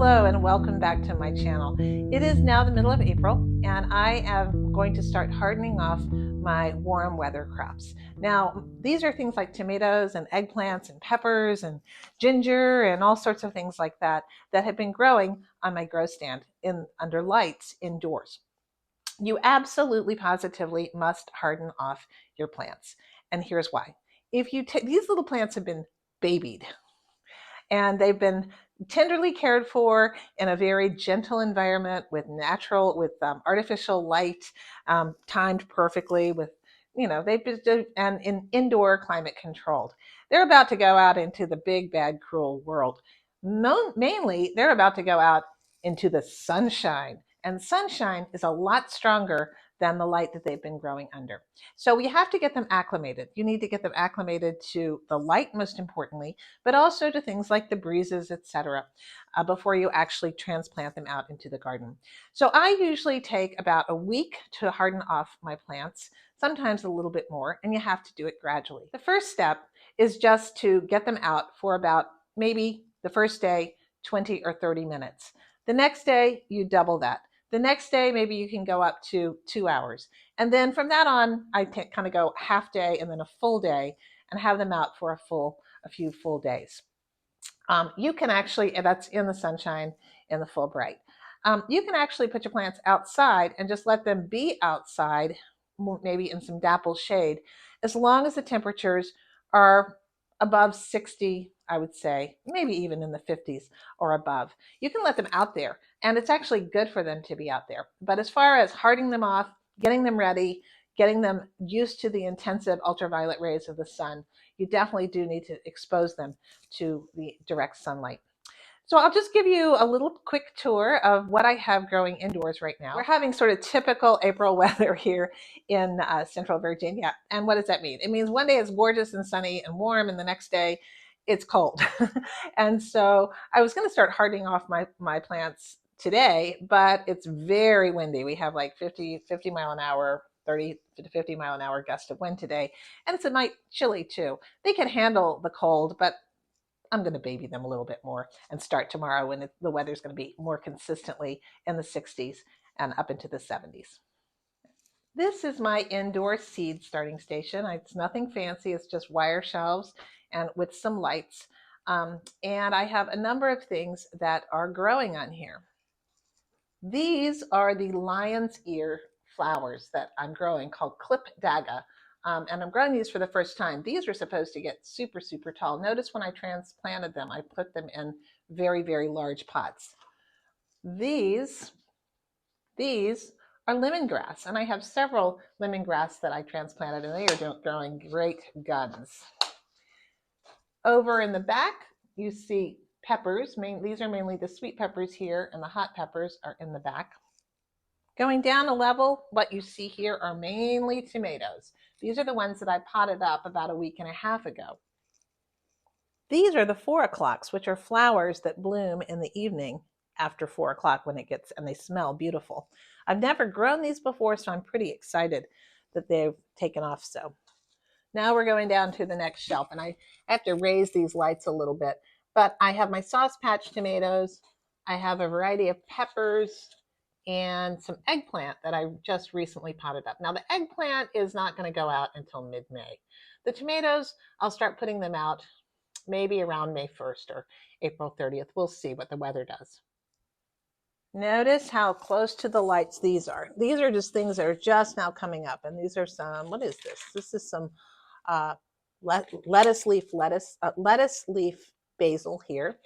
Hello and welcome back to my channel. It is now the middle of April and I am going to start hardening off my warm weather crops. Now these are things like tomatoes and eggplants and peppers and ginger and all sorts of things like that that have been growing on my grow stand under lights indoors. You absolutely positively must harden off your plants, and here's why. If you take these little plants have been babied and they've been tenderly cared for in a very gentle environment with artificial light, timed perfectly with, they've been and in indoor climate controlled. They're about to go out into the big, bad, cruel world. Mainly, they're about to go out into the sunshine, and sunshine is a lot stronger than the light that they've been growing under. So we have to get them acclimated. You need to get them acclimated to the light, most importantly, but also to things like the breezes, etc., before you actually transplant them out into the garden. So I usually take about a week to harden off my plants, sometimes a little bit more, and you have to do it gradually. The first step is just to get them out for about maybe the first day, 20 or 30 minutes. The next day, you double that. The next day, maybe you can go up to 2 hours. And then from that on, I kind of go half day and then a full day and have them out for a few full days. You can actually, that's in the sunshine in the full bright. You can actually put your plants outside and just let them be outside, maybe in some dapple shade, as long as the temperatures are above 60, I would say, maybe even in the 50s or above. You can let them out there, and it's actually good for them to be out there. But as far as hardening them off, getting them ready, getting them used to the intensive ultraviolet rays of the sun, you definitely do need to expose them to the direct sunlight. So I'll just give you a little quick tour of what I have growing indoors right now. We're having sort of typical April weather here in Central Virginia. And what does that mean? It means one day it's gorgeous and sunny and warm, and the next day it's cold. And so I was going to start hardening off my plants today, but it's very windy. We have like 50 mile an hour, 30 to 50 mile an hour gust of wind today. And it's a night chilly too. They can handle the cold, but I'm going to baby them a little bit more and start tomorrow when the weather's going to be more consistently in the 60s and up into the 70s. This is my indoor seed starting station. It's nothing fancy. It's just wire shelves and with some lights. And I have a number of things that are growing on here. These are the lion's ear flowers that I'm growing called Clip Daga. And I'm growing these for the first time. These are supposed to get super, super tall. Notice when I transplanted them, I put them in very, very large pots. These are lemongrass, and I have several lemongrass that I transplanted, and they are growing great guns. Over in the back, you see peppers. These are mainly the sweet peppers here, and the hot peppers are in the back. Going down a level, what you see here are mainly tomatoes. These are the ones that I potted up about a week and a half ago. These are the 4 o'clocks, which are flowers that bloom in the evening after 4 o'clock when it gets, and they smell beautiful. I've never grown these before, so I'm pretty excited that they've taken off so. Now we're going down to the next shelf, and I have to raise these lights a little bit, but I have my sauce patch tomatoes. I have a variety of peppers and some eggplant that I just recently potted up. Now the eggplant is not going to go out until mid-May. The tomatoes, I'll start putting them out maybe around May 1st or April 30th. We'll see what the weather does. Notice how close to the lights these are. These are just things that are just now coming up. And these are some, what is this? This is some lettuce leaf basil here.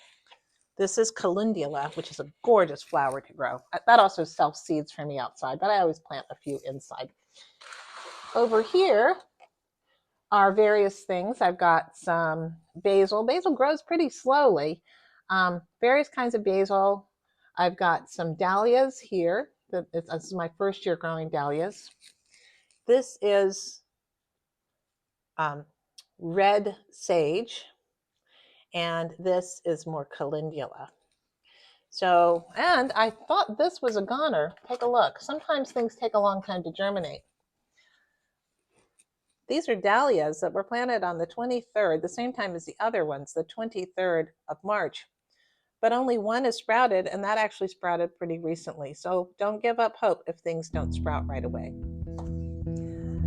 This is calendula, which is a gorgeous flower to grow. That also self-seeds for me outside, but I always plant a few inside. Over here are various things. I've got some basil. Basil grows pretty slowly. Various kinds of basil. I've got some dahlias here. This is my first year growing dahlias. This is red sage. And this is more calendula. So, and I thought this was a goner. Take a look. Sometimes things take a long time to germinate. These are dahlias that were planted on the 23rd, the same time as the other ones, the 23rd of March. but only one is sprouted, and that actually sprouted pretty recently. So don't give up hope if things don't sprout right away.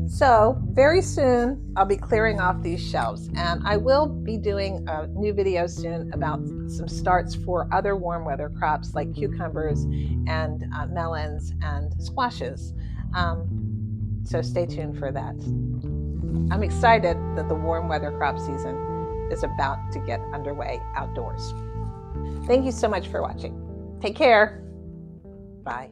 So very soon I'll be clearing off these shelves, and I will be doing a new video soon about some starts for other warm weather crops like cucumbers and melons and squashes. So stay tuned for that. I'm excited that the warm weather crop season is about to get underway outdoors. Thank you so much for watching. Take care. Bye.